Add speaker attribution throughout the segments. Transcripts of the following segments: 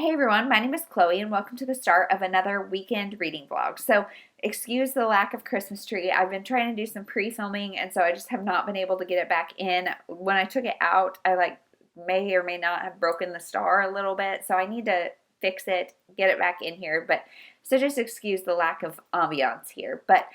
Speaker 1: Hey everyone, my name is Chloe and welcome to the start of another weekend reading vlog. So, excuse the lack of Christmas tree. I've been trying to do some pre-filming and so I just have not been able to get it back in. When I took it out, I may or may not have broken the star a little bit, so I need to fix it, get it back in here. So just excuse the lack of ambiance here. But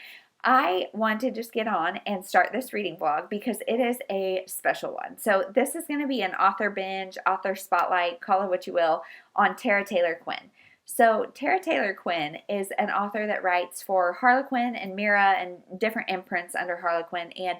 Speaker 1: I want to just get on and start this reading vlog because it is a special one. So this is going to be an author binge, author spotlight, call it what you will, on Tara Taylor Quinn. So Tara Taylor Quinn is an author that writes for Harlequin and Mira and different imprints under Harlequin. And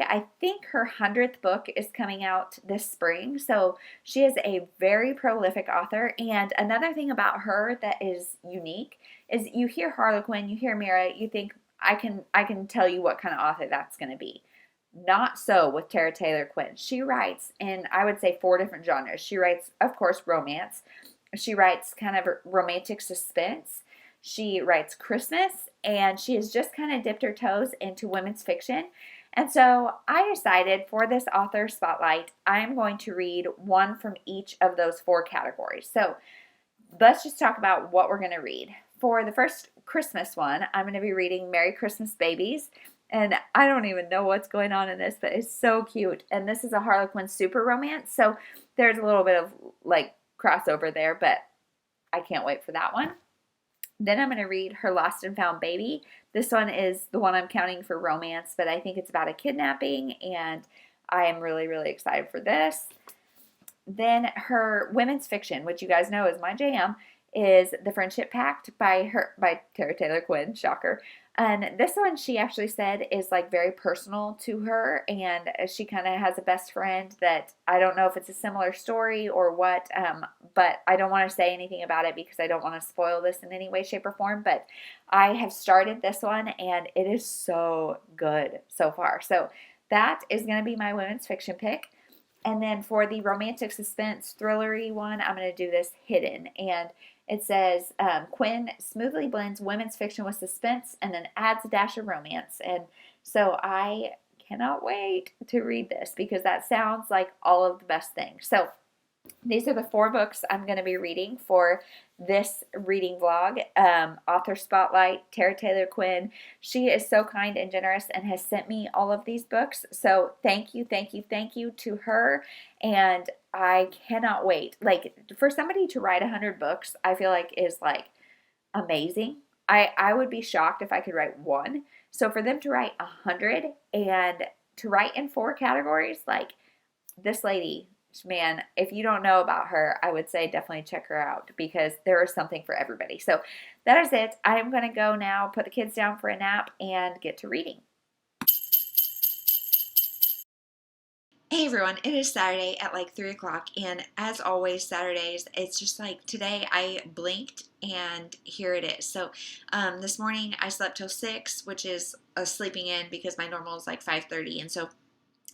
Speaker 1: I think her 100th book is coming out this spring. So she is a very prolific author. And another thing about her that is unique is you hear Harlequin, you hear Mira, you think, I can tell you what kind of author that's going to be. Not so with Tara Taylor Quinn. She writes in, I would say, 4 different genres. She writes, of course, romance. She writes kind of romantic suspense. She writes Christmas, and she has just kind of dipped her toes into women's fiction. And so I decided for this author spotlight, I'm going to read one from each of those 4 categories. So let's just talk about what we're going to read. For the first Christmas one, I'm going to be reading Merry Christmas Babies. And I don't even know what's going on in this, but it's so cute. And this is a Harlequin super romance, so there's a little bit of crossover there, but I can't wait for that one. Then I'm going to read Her Lost and Found Baby. This one is the one I'm counting for romance, but I think it's about a kidnapping, and I am really, really excited for this. Then her women's fiction, which you guys know is my jam, is The Friendship Pact by Tara Taylor Quinn, shocker. And this one she actually said is very personal to her, and she kind of has a best friend that I don't know if it's a similar story or what, but I don't want to say anything about it because I don't want to spoil this in any way, shape, or form. But I have started this one and it is so good so far. So that is going to be my women's fiction pick. And then for the romantic suspense thrillery one, I'm going to do this Hidden. And it says, Quinn smoothly blends women's fiction with suspense and then adds a dash of romance. And so I cannot wait to read this because that sounds like all of the best things. So these are the 4 books I'm going to be reading for this reading vlog. Author Spotlight, Tara Taylor Quinn. She is so kind and generous and has sent me all of these books. So thank you, thank you, thank you to her. And I cannot wait. For somebody to write 100 books, I feel is amazing. I would be shocked if I could write 1. So for them to write 100 and to write in 4 categories, this lady, man, if you don't know about her, I would say definitely check her out because there is something for everybody. So that is it. I'm going to go now, put the kids down for a nap, and get to reading. Hey everyone, it is Saturday at 3 o'clock, and as always, Saturdays, it's just today I blinked and here it is. So this morning I slept till 6, which is a sleeping in because my normal is 5:30, and so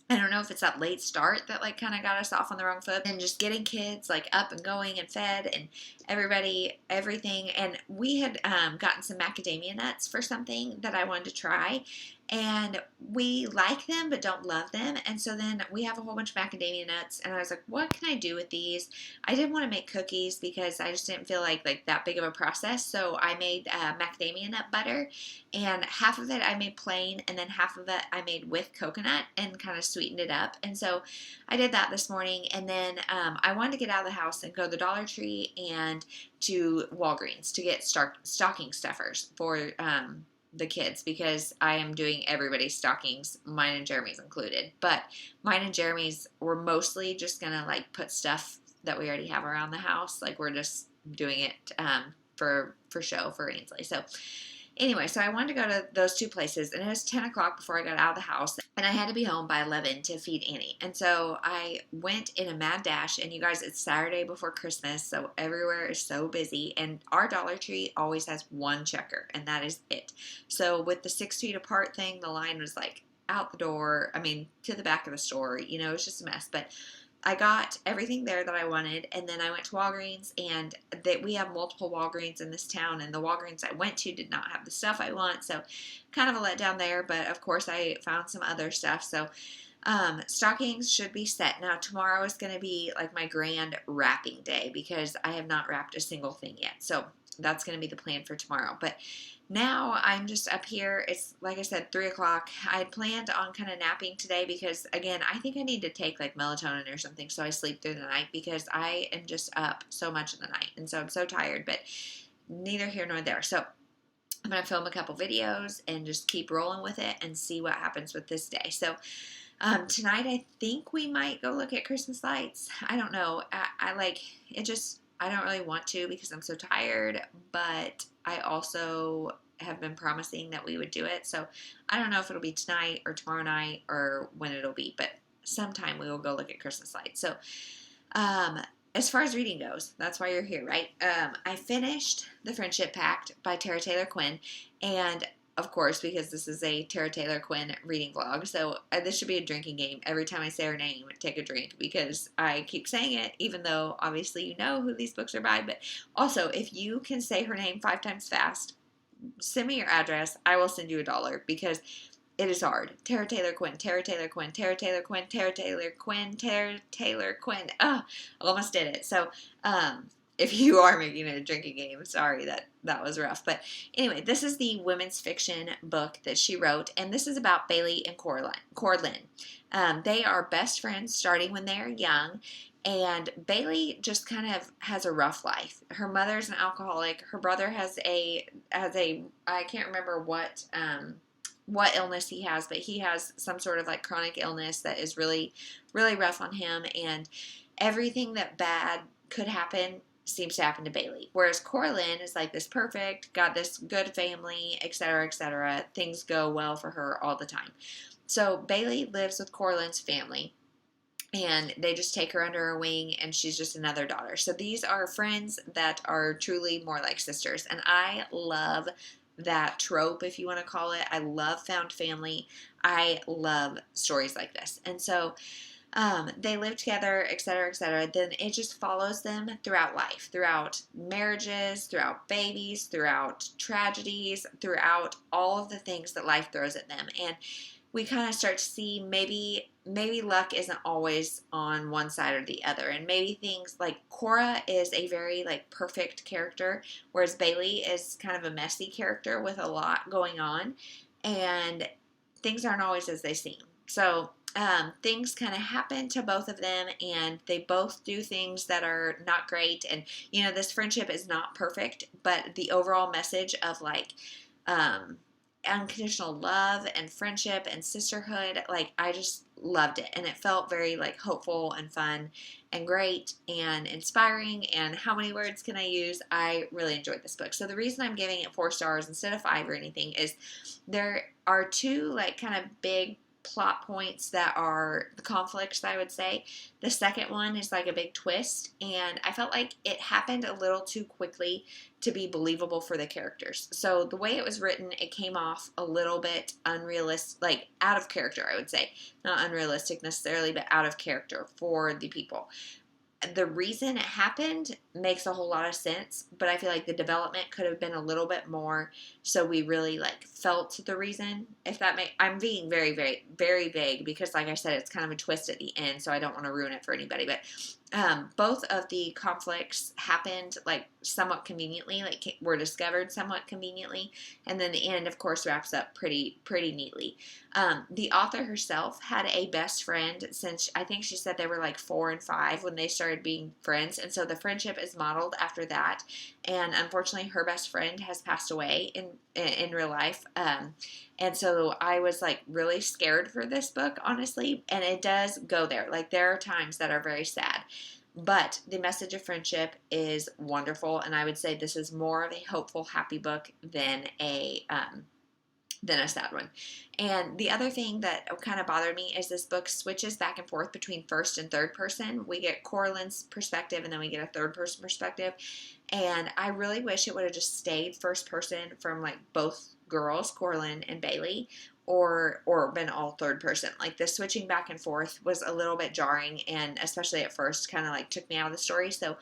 Speaker 1: I don't know if it's that late start that kind of got us off on the wrong foot, and just getting kids up and going and fed and everything. And we had gotten some macadamia nuts for something that I wanted to try, and we like them but don't love them. And so then we have a whole bunch of macadamia nuts, and I was like, what can I do with these? I didn't want to make cookies because I just didn't feel like that big of a process. So I made macadamia nut butter, and half of it I made plain, and then half of it I made with coconut and kind of sweetened it up. And so I did that this morning, and then I wanted to get out of the house and go to the Dollar Tree and to Walgreens to get stocking stuffers for the kids because I am doing everybody's stockings, mine and Jeremy's included. But mine and Jeremy's, we're mostly just gonna put stuff that we already have around the house. We're just doing it for show for Ainsley. So anyway, so I wanted to go to those 2 places, and it was 10 o'clock before I got out of the house, and I had to be home by 11 to feed Annie. And so I went in a mad dash, and you guys, it's Saturday before Christmas, so everywhere is so busy, and our Dollar Tree always has 1 checker, and that is it. So with the 6 feet apart thing, the line was out the door, to the back of the store, it was just a mess, but I got everything there that I wanted, and then I went to Walgreens, and we have multiple Walgreens in this town, and the Walgreens I went to did not have the stuff I want, so kind of a letdown there, but of course I found some other stuff. So Stockings should be set. Now, tomorrow is going to be like my grand wrapping day because I have not wrapped a single thing yet. So that's going to be the plan for tomorrow. But now I'm just up here. It's, like I said, 3 o'clock. I had planned on kind of napping today because, again, I think I need to take like melatonin or something so I sleep through the night because I am just up so much in the night. And so I'm so tired, but neither here nor there. So I'm going to film a couple videos and just keep rolling with it and see what happens with this day. So tonight I think we might go look at Christmas lights. I don't know. I like it just, I don't really want to because I'm so tired, but I also have been promising that we would do it. So I don't know if it'll be tonight or tomorrow night or when it'll be, but sometime we will go look at Christmas lights. So, as far as reading goes, that's why you're here, right? I finished The Friendship Pact by Tara Taylor Quinn, and of course, because this is a Tara Taylor Quinn reading vlog, so this should be a drinking game. Every time I say her name, take a drink, because I keep saying it, even though obviously you know who these books are by. But also, if you can say her name 5 times fast, send me your address. I will send you $1 because it is hard. Tara Taylor Quinn, Tara Taylor Quinn, Tara Taylor Quinn, Tara Taylor Quinn, Tara Taylor Quinn. Oh, I almost did it. So, if you are making it a drinking game, sorry that was rough. But anyway, this is the women's fiction book that she wrote, and this is about Bailey and Corlin. They are best friends starting when they are young, and Bailey just kind of has a rough life. Her mother's an alcoholic. Her brother has a I can't remember what illness he has, but he has some sort of like chronic illness that is really, really rough on him, and everything that bad could happen seems to happen to Bailey. Whereas Corlin is like this perfect, got this good family, etc., etc. Things go well for her all the time. So Bailey lives with Corlin's family, and they just take her under her wing, and she's just another daughter. So these are friends that are truly more like sisters, and I love that trope, if you want to call it. I love found family. I love stories like this. And so they live together, etc., etc. Then it just follows them throughout life, throughout marriages, throughout babies, throughout tragedies, throughout all of the things that life throws at them. And we kind of start to see maybe luck isn't always on one side or the other, and maybe things like Cora is a very like perfect character, whereas Bailey is kind of a messy character with a lot going on, and things aren't always as they seem. So things kind of happen to both of them, and they both do things that are not great. And this friendship is not perfect, but the overall message of like unconditional love and friendship and sisterhood, like I just loved it, and it felt very like hopeful and fun and great and inspiring. And how many words can I use? I really enjoyed this book. So the reason I'm giving it 4 stars instead of 5 or anything is there are 2 like kind of big plot points that are the conflicts, I would say. The second one is like a big twist, and I felt like it happened a little too quickly to be believable for the characters. So the way it was written, it came off a little bit unrealistic, like out of character, I would say. Not unrealistic necessarily, but out of character for the people. The reason it happened makes a whole lot of sense, but I feel like the development could have been a little bit more so we really like felt the reason. If that I'm being very, very, very vague because like I said, it's kind of a twist at the end, so I don't want to ruin it for anybody. But both of the conflicts happened like somewhat conveniently, like were discovered somewhat conveniently, and then the end, of course, wraps up pretty neatly. The author herself had a best friend since I think she said they were like 4 and 5 when they started being friends, and so the friendship is modeled after that. And unfortunately, her best friend has passed away in real life. And so I was like really scared for this book, honestly, and it does go there. Like there are times that are very sad, but the message of friendship is wonderful, and I would say this is more of a hopeful, happy book than a sad one. And the other thing that kind of bothered me is this book switches back and forth between first and third person. We get Corlin's perspective, and then we get a third person perspective. And I really wish it would have just stayed first person from like both girls, Corlin and Bailey, or been all third person. Like the switching back and forth was a little bit jarring, and especially at first kind of like took me out of the story. So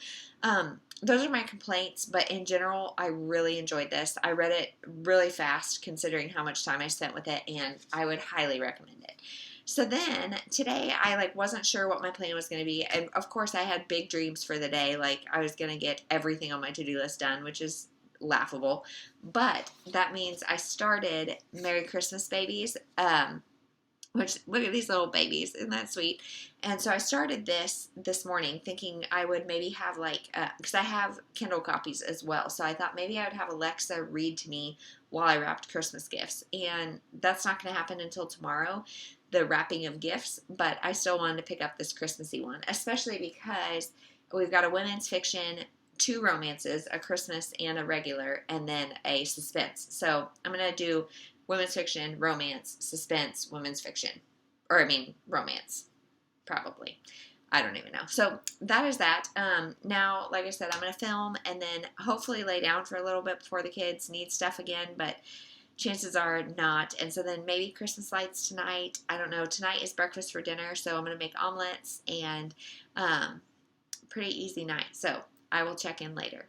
Speaker 1: those are my complaints, but in general, I really enjoyed this. I read it really fast considering how much time I spent with it, and I would highly recommend it.
Speaker 2: So then today I like wasn't sure what my plan was going to be. And of course I had big dreams for the day. Like I was going to get everything on my to-do list done, which is laughable. But that means I started Merry Christmas Babies. Which, look at these little babies, isn't that sweet? And so I started this morning thinking I would maybe have like, because I have Kindle copies as well, so I thought maybe I would have Alexa read to me while I wrapped Christmas gifts. And that's not going to happen until tomorrow, the wrapping of gifts, but I still wanted to pick up this Christmassy one, especially because we've got a women's fiction, two romances, a Christmas and a regular, and then a suspense. So I'm going to do women's fiction, romance, suspense, women's fiction. Or, I mean, romance. Probably. I don't even know. So, that is that. Now, like I said, I'm going to film and then hopefully lay down for a little bit before the kids need stuff again, but chances are not. And so then maybe Christmas lights tonight. I don't know. Tonight is breakfast for dinner, so I'm going to make omelets and pretty easy night. So, I will check in later.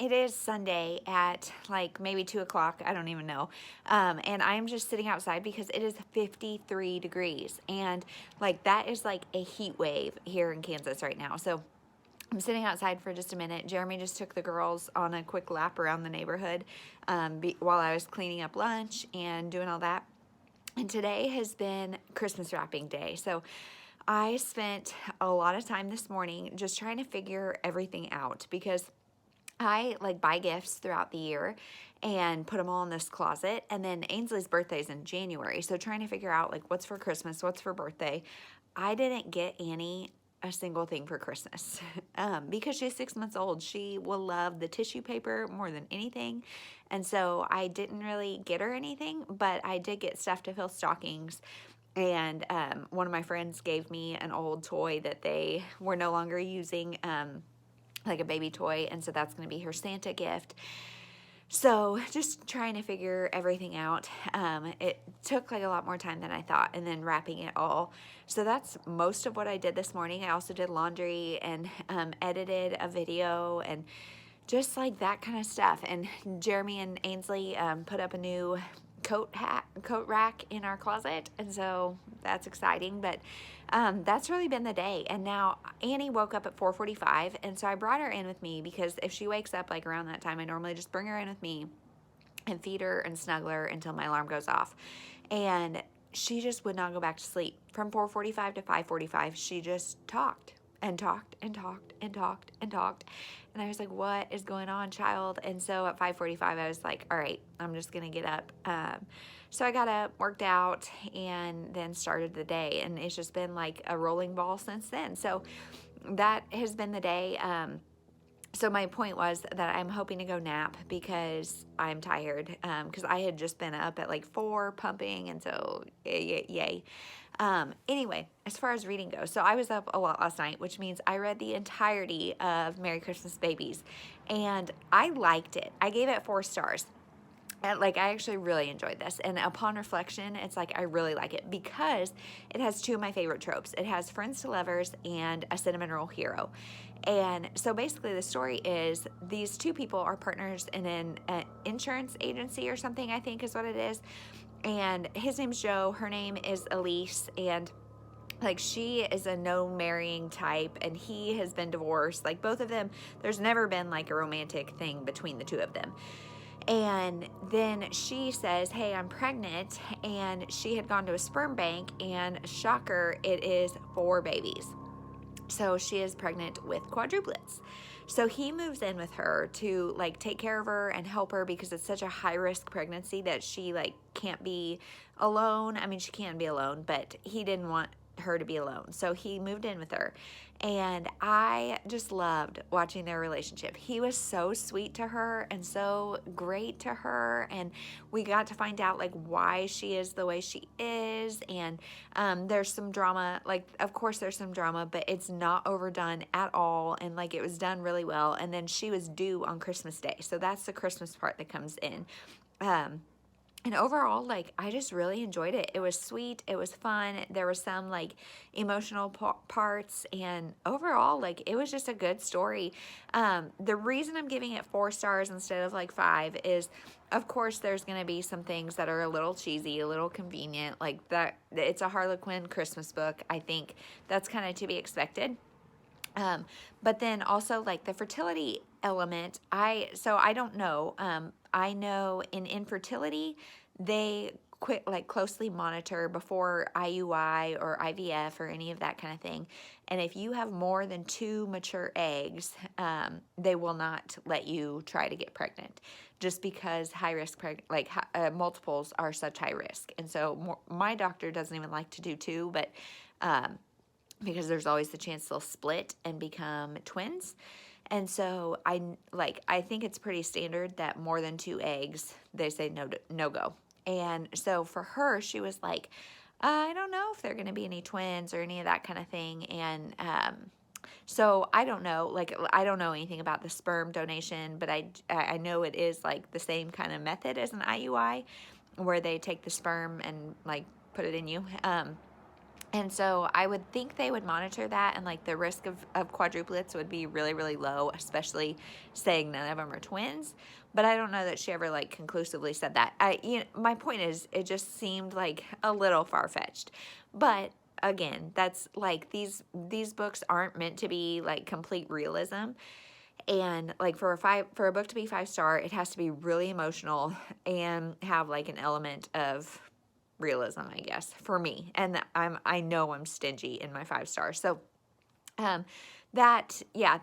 Speaker 1: It is Sunday at like maybe 2 o'clock. I don't even know. And I'm just sitting outside because it is 53 degrees. And like that is like a heat wave here in Kansas right now. So I'm sitting outside for just a minute. Jeremy just took the girls on a quick lap around the neighborhood while I was cleaning up lunch and doing all that. And today has been Christmas wrapping day. So I spent a lot of time this morning just trying to figure everything out because I like buy gifts throughout the year and put them all in this closet. And then Ainsley's birthday is in January. So trying to figure out like what's for Christmas, what's for birthday. I didn't get Annie a single thing for Christmas because she's 6 months old. She will love the tissue paper more than anything. And so I didn't really get her anything, but I did get stuff to fill stockings. And one of my friends gave me an old toy that they were no longer using, like a baby toy, and so that's going to be her Santa gift. So just trying to figure everything out. It took like a lot more time than I thought, and then wrapping it all. So that's most of what I did this morning. I also did laundry and edited a video and just like that kind of stuff. And Jeremy and Ainsley put up a new coat rack in our closet, and so that's exciting. But that's really been the day. And now Annie woke up at 4:45, and so I brought her in with me because if she wakes up like around that time, I normally just bring her in with me and feed her and snuggle her until my alarm goes off. And she just would not go back to sleep. From 4:45 to 5:45, she just talked and talked and talked and talked and talked. And I was like, what is going on, child? And so at 5:45, I was like, all right, I'm just going to get up. So I got up, worked out, and then started the day. And it's just been like a rolling ball since then. So that has been the day. So my point was that I'm hoping to go nap because I'm tired because I had just been up at like 4 pumping, and so yay. Anyway, as far as reading goes, so I was up a lot last night, which means I read the entirety of Merry Christmas Babies, and I liked it. I gave it 4 stars. And like I actually really enjoyed this, and upon reflection, it's like I really like it because it has 2 of my favorite tropes. It has friends to lovers and a cinnamon roll hero. And so basically the story is these 2 people are partners in an insurance agency or something, I think is what it is. And his name's Joe, her name is Elise, and like she is a no marrying type, and he has been divorced. Like both of them, there's never been like a romantic thing between the 2 of them. And then she says, hey, I'm pregnant, and she had gone to a sperm bank, and shocker, it is 4 babies. So she is pregnant with quadruplets. So he moves in with her to like take care of her and help her because it's such a high risk pregnancy that she like can't be alone. I mean, she can be alone, but he didn't want her to be alone. So he moved in with her, and I just loved watching their relationship. He was so sweet to her and so great to her, and we got to find out like why she is the way she is. And there's some drama, like of course there's some drama, but it's not overdone at all, and like it was done really well. And then she was due on Christmas Day, so that's the Christmas part that comes in. And overall, like, I just really enjoyed it. It was sweet. It was fun. There were some, like, emotional parts. And overall, like, it was just a good story. The reason I'm giving it 4 stars instead of, like, 5 is, of course, there's going to be some things that are a little cheesy, a little convenient. Like, that it's a Harlequin Christmas book. I think that's kind of to be expected. But then also, like, the fertility element, I don't know. I know in infertility, they closely monitor before IUI or IVF or any of that kind of thing. And if you have more than 2 mature eggs, they will not let you try to get pregnant, just because high risk multiples are such high risk. And so my doctor doesn't even like to do 2, but because there's always the chance they'll split and become twins. And so I think it's pretty standard that more than 2 eggs, they say no go. And so for her, she was like, I don't know if they're going to be any twins or any of that kind of thing. And so I don't know, like, I don't know anything about the sperm donation, but I know it is like the same kind of method as an IUI, where they take the sperm and like put it in you. And so I would think they would monitor that, and like the risk of quadruplets would be really, really low, especially saying none of them are twins. But I don't know that she ever like conclusively said that. My point is, it just seemed like a little far-fetched. But again, that's like these books aren't meant to be like complete realism. And like for a book to be 5-star, it has to be really emotional and have like an element of realism, I guess, for me. And I know I'm stingy in my 5 stars. So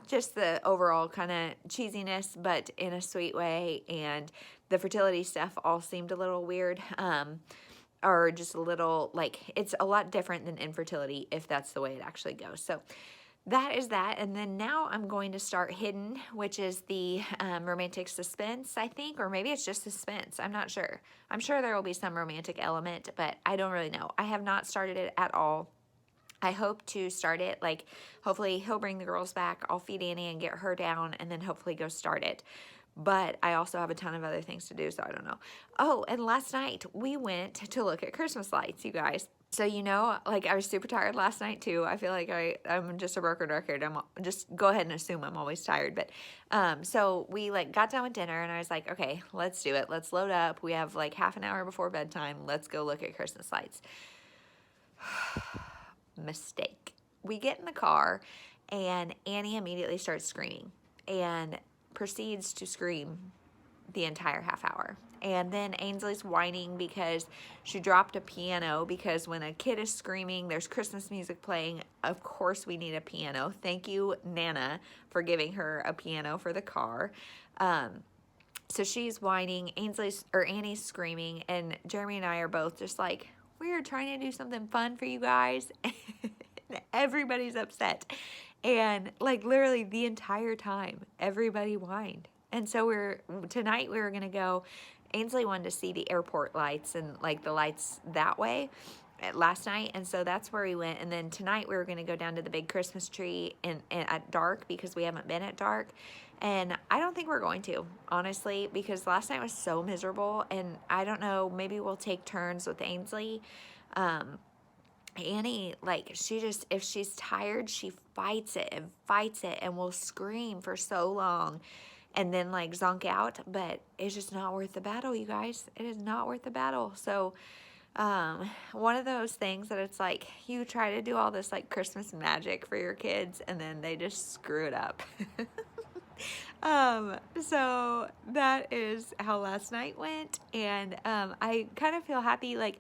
Speaker 1: just the overall kind of cheesiness, but in a sweet way. And the fertility stuff all seemed a little weird, or just a little, like, it's a lot different than infertility if that's the way it actually goes. So that is that. And then now I'm going to start Hidden, which is the romantic suspense, I think, or maybe it's just suspense. I'm not sure. I'm sure there will be some romantic element, but I don't really know. I have not started it at all. I hope to start it, like, hopefully he'll bring the girls back. I'll feed Annie and get her down, and then hopefully go start it. But I also have a ton of other things to do, so I don't know. Oh, and last night we went to look at Christmas lights, you guys. So, like, I was super tired last night too. I feel like I'm just a broken record. I'm just go ahead and assume I'm always tired. But so we like got done with dinner, and I was like, okay, let's do it. Let's load up. We have like half an hour before bedtime. Let's go look at Christmas lights. Mistake. We get in the car, and Annie immediately starts screaming and proceeds to scream the entire half hour. And then Ainsley's whining because she dropped a piano, because when a kid is screaming, there's Christmas music playing. Of course we need a piano. Thank you, Nana, for giving her a piano for the car. So she's whining, Annie's screaming, and Jeremy and I are both just like, we are trying to do something fun for you guys. And everybody's upset. And like literally the entire time, everybody whined. And so tonight we were going to go. Ainsley wanted to see the airport lights and like the lights that way last night. And so that's where we went. And then tonight we were going to go down to the big Christmas tree and at dark, because we haven't been at dark. And I don't think we're going to, honestly, because last night was so miserable. And I don't know, maybe we'll take turns with Ainsley. Annie, like, if she's tired, she fights it and will scream for so long and then like zonk out, but it's just not worth the battle, you guys. It is not worth the battle. So one of those things that it's like you try to do all this like Christmas magic for your kids, and then they just screw it up. So that is how last night went. And I kind of feel happy, like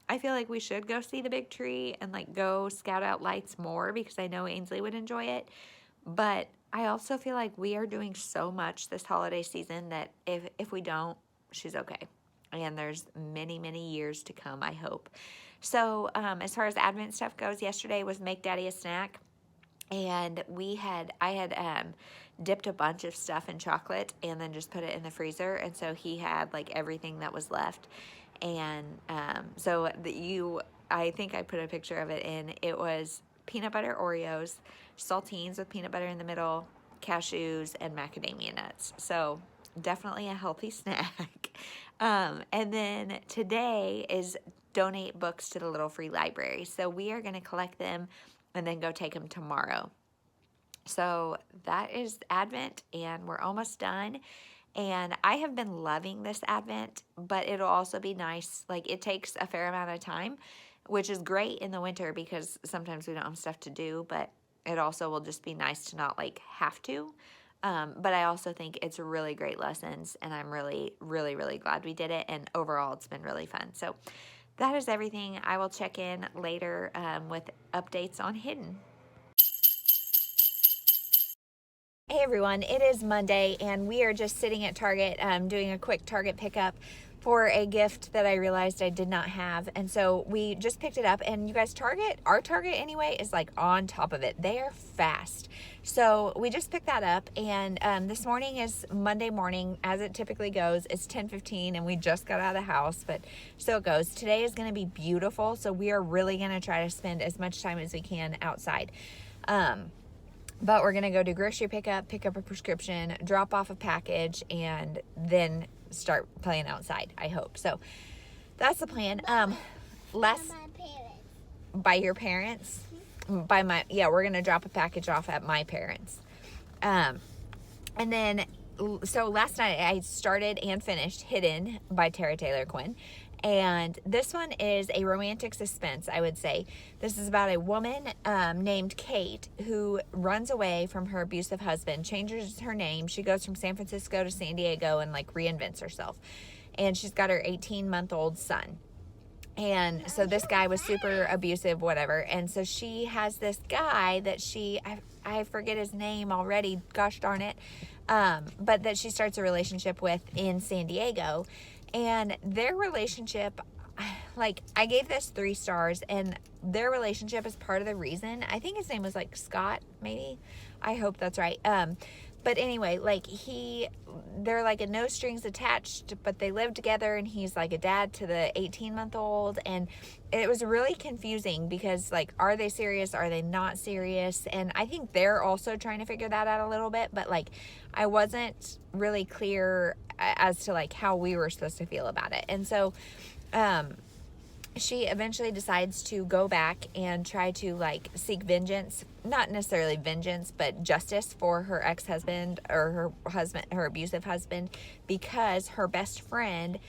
Speaker 1: I feel like we should go see the big tree and like go scout out lights more, because I know Ainsley would enjoy it. But I also feel like we are doing so much this holiday season that if we don't, she's okay. And there's many, many years to come, I hope. So as far as Advent stuff goes, yesterday was Make Daddy a Snack. And I had dipped a bunch of stuff in chocolate and then just put it in the freezer. And so he had like everything that was left. And I think I put a picture of it in. It was peanut butter Oreos, saltines with peanut butter in the middle, cashews, and macadamia nuts. So definitely a healthy snack. And then today is donate books to the Little Free Library. So we are going to collect them and then go take them tomorrow. So that is Advent, and we're almost done. And I have been loving this Advent, but it'll also be nice. Like, it takes a fair amount of time, which is great in the winter because sometimes we don't have stuff to do, but it also will just be nice to not like have to. But I also think it's really great lessons, and I'm really, really, really glad we did it. And overall, it's been really fun. So that is everything. I will check in later with updates on Hidden. Hey everyone, it is Monday and we are just sitting at Target doing a quick Target pickup for a gift that I realized I did not have. And so we just picked it up, and you guys, our Target anyway, is like on top of it. They are fast. So we just picked that up, and this morning is Monday morning, as it typically goes. It's 10:15 and we just got out of the house, but so it goes. Today is going to be beautiful, so we are really going to try to spend as much time as we can outside. But we're going to go do grocery pickup, pick up a prescription, drop off a package, and then start playing outside, I hope. So that's the plan. By your parents? We're going to drop a package off at my parents. And then, so last night I started and finished Hidden by Tara Taylor Quinn. And this one is a romantic suspense, I would say. This is about a woman named Kate who runs away from her abusive husband, changes her name. She goes from San Francisco to San Diego and like reinvents herself. And she's got her 18-month-old son. And so this guy was super abusive, whatever. And so she has this guy that I forget his name already, gosh darn it. But that she starts a relationship with in San Diego. And their relationship, like, I gave this 3 stars, and their relationship is part of the reason. I think his name was like Scott, maybe. I hope that's right. But anyway, like they're like a no strings attached, but they live together, and he's like a dad to the 18-month-old. And it was really confusing because, like, are they serious? Are they not serious? And I think they're also trying to figure that out a little bit, but like, I wasn't really clear as to like how we were supposed to feel about it. And so, she eventually decides to go back and try to like seek vengeance, not necessarily vengeance, but justice for her ex-husband or her abusive husband, because her best friend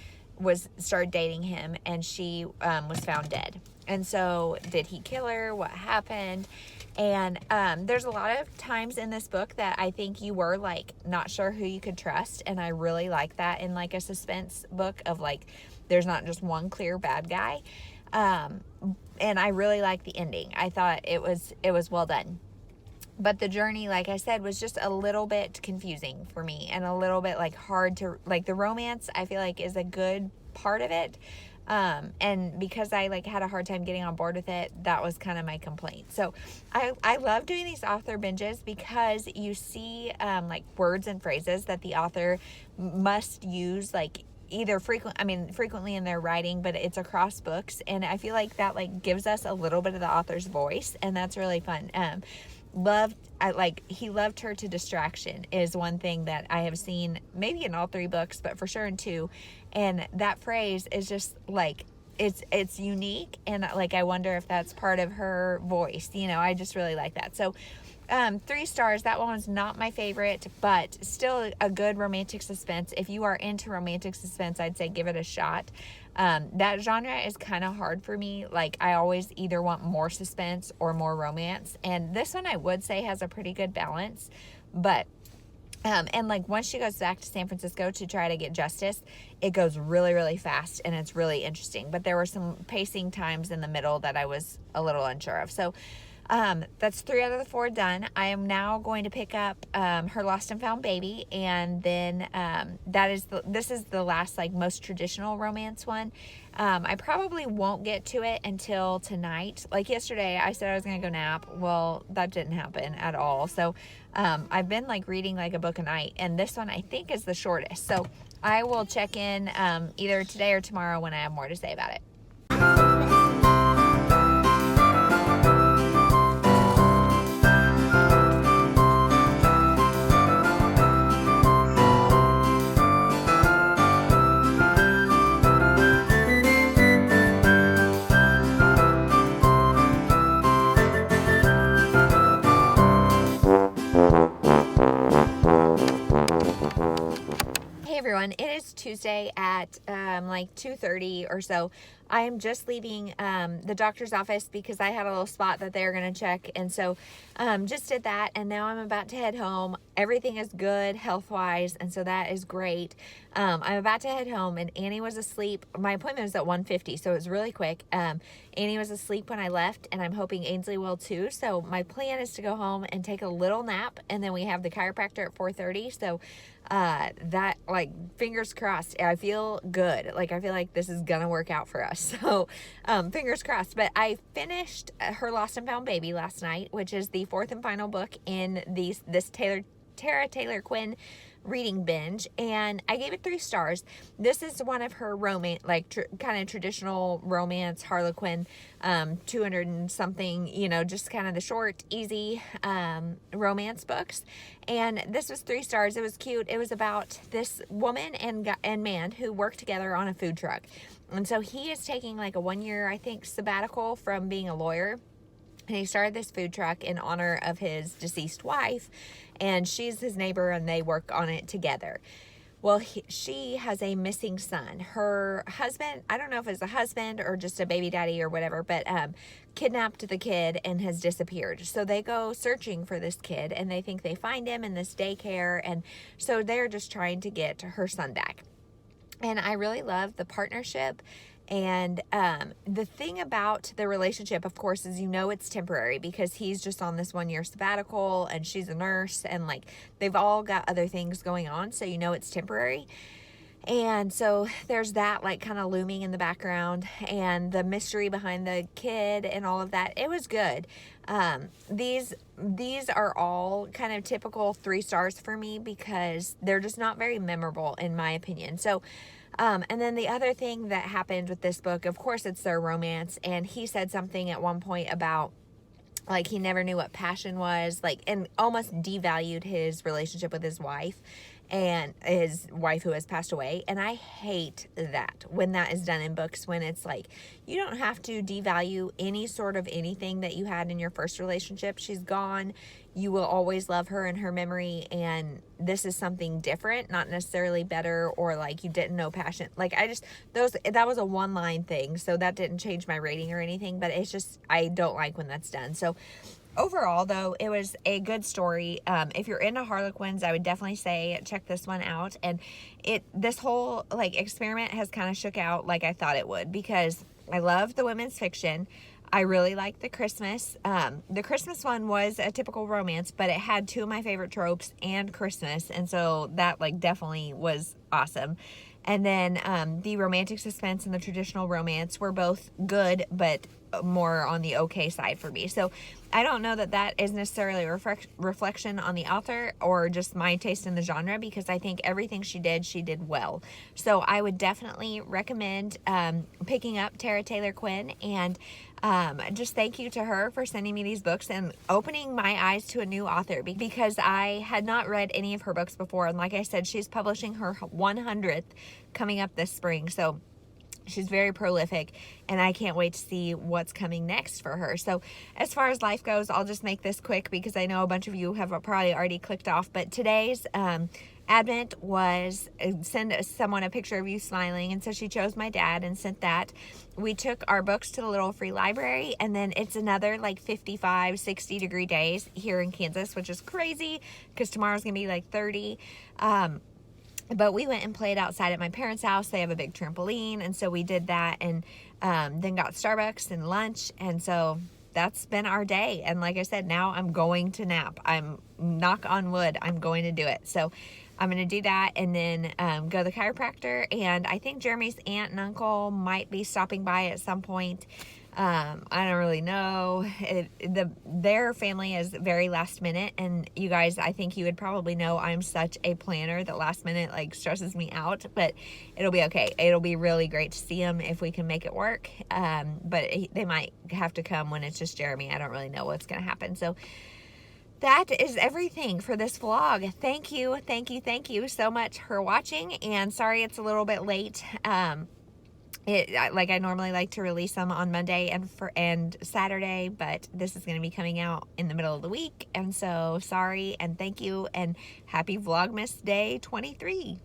Speaker 1: started dating him, and she was found dead. And so did he kill her? What happened? And there's a lot of times in this book that I think you were like not sure who you could trust, and I really like that in like a suspense book of like there's not just one clear bad guy. And I really like the ending. I thought it was well done. But the journey, like I said, was just a little bit confusing for me, and a little bit like hard to, like, the romance I feel like is a good part of it. And because I like had a hard time getting on board with it, that was kind of my complaint. So I love doing these author binges because you see like words and phrases that the author must use, like either frequently in their writing, but it's across books. And I feel like that like gives us a little bit of the author's voice, and that's really fun. He loved her to distraction is one thing that I have seen maybe in all 3 books, but for sure in 2. And that phrase is just like, it's unique. And like, I wonder if that's part of her voice, I just really like that. So, 3 stars. That one was not my favorite, but still a good romantic suspense. If you are into romantic suspense, I'd say give it a shot. That genre is kind of hard for me. Like, I always either want more suspense or more romance. And this one I would say has a pretty good balance. But, and like once she goes back to San Francisco to try to get justice, it goes really, really fast, and it's really interesting. But there were some pacing times in the middle that I was a little unsure of. So, That's 3 out of the 4 done. I am now going to pick up Her Lost and Found Baby, and then this is the last like most traditional romance one. I probably won't get to it until tonight. Like yesterday, I said I was gonna go nap. Well, that didn't happen at all. So I've been like reading like a book a night, and this one I think is the shortest. So I will check in either today or tomorrow when I have more to say about it. Everyone, it is Tuesday at like 2:30 or so. I am just leaving the doctor's office because I had a little spot that they were going to check, and so just did that, and now I'm about to head home. Everything is good health-wise, and so that is great. I'm about to head home, and Annie was asleep. My appointment was at 1:50, so it was really quick. Annie was asleep when I left, and I'm hoping Ainsley will too. So my plan is to go home and take a little nap, and then we have the chiropractor at 4:30. So that, like, fingers crossed. I feel good. Like, I feel like this is gonna work out for us. So fingers crossed. But I finished Her Lost and Found Baby last night, which is the 4th and final book in this Tara Taylor Quinn reading binge, and I gave it 3 stars. This is one of her romance, like kind of traditional romance, harlequin, 200 and something, you know, just kind of the short, easy romance books. And this was 3 stars. It was cute. It was about this woman and man who work together on a food truck, and so he is taking like a 1-year, I think, sabbatical from being a lawyer. And he started this food truck in honor of his deceased wife, and she's his neighbor, and they work on it together. Well, she has a missing son. Her husband, I don't know if it's a husband or just a baby daddy or whatever, but kidnapped the kid and has disappeared. So they go searching for this kid, and they think they find him in this daycare, and so they're just trying to get her son back. And I really love the partnership. And the thing about the relationship, of course, is, you know, it's temporary because he's just on this 1-year sabbatical and she's a nurse, and like they've all got other things going on. So, you know, it's temporary. And so there's that like kind of looming in the background, and the mystery behind the kid and all of that. It was good. These are all kind of typical 3 stars for me because they're just not very memorable in my opinion. So and then the other thing that happened with this book, of course, it's their romance. And he said something at one point about like he never knew what passion was, like, and almost devalued his relationship with his wife, and his wife who has passed away. And I hate that when that is done in books, when it's like, you don't have to devalue any sort of anything that you had in your first relationship. She's gone. You will always love her in her memory, and this is something different, not necessarily better, or like you didn't know passion. Like that was a 1-line thing, so that didn't change my rating or anything, but it's just, I don't like when that's done. So overall, though, it was a good story. If you're into harlequins, I would definitely say check this one out. And this whole like experiment has kind of shook out like I thought it would, because I love the women's fiction. I really like the Christmas. The Christmas one was a typical romance, but it had 2 of my favorite tropes and Christmas, and so that like definitely was awesome. And then the romantic suspense and the traditional romance were both good, but more on the okay side for me. So I don't know that is necessarily a reflection on the author or just my taste in the genre, because I think everything she did well. So I would definitely recommend picking up Tara Taylor Quinn, and just thank you to her for sending me these books and opening my eyes to a new author, because I had not read any of her books before. And like I said, she's publishing her 100th coming up this spring. So she's very prolific, and I can't wait to see what's coming next for her. So as far as life goes, I'll just make this quick because I know a bunch of you have probably already clicked off. But today's Advent was send someone a picture of you smiling, and so she chose my dad and sent that. We took our books to the little free library, and then it's another like 55, 60 degree days here in Kansas, which is crazy because tomorrow's gonna be like 30. But we went and played outside at my parents' house. They have a big trampoline, and so we did that, and then got Starbucks and lunch. And so that's been our day. And like I said, now I'm going to nap. I'm, knock on wood, I'm going to do it. So I'm going to do that and then go to the chiropractor. And I think Jeremy's aunt and uncle might be stopping by at some point. I don't really know. Their family is very last minute, and you guys, I think you would probably know I'm such a planner that last minute like stresses me out, but it'll be okay. It'll be really great to see them if we can make it work. But they might have to come when it's just Jeremy. I don't really know what's going to happen. So that is everything for this vlog. Thank you so much for watching, and sorry it's a little bit late. Like I normally like to release them on Monday and Saturday, but this is going to be coming out in the middle of the week, and so sorry, and thank you, and happy Vlogmas Day 23.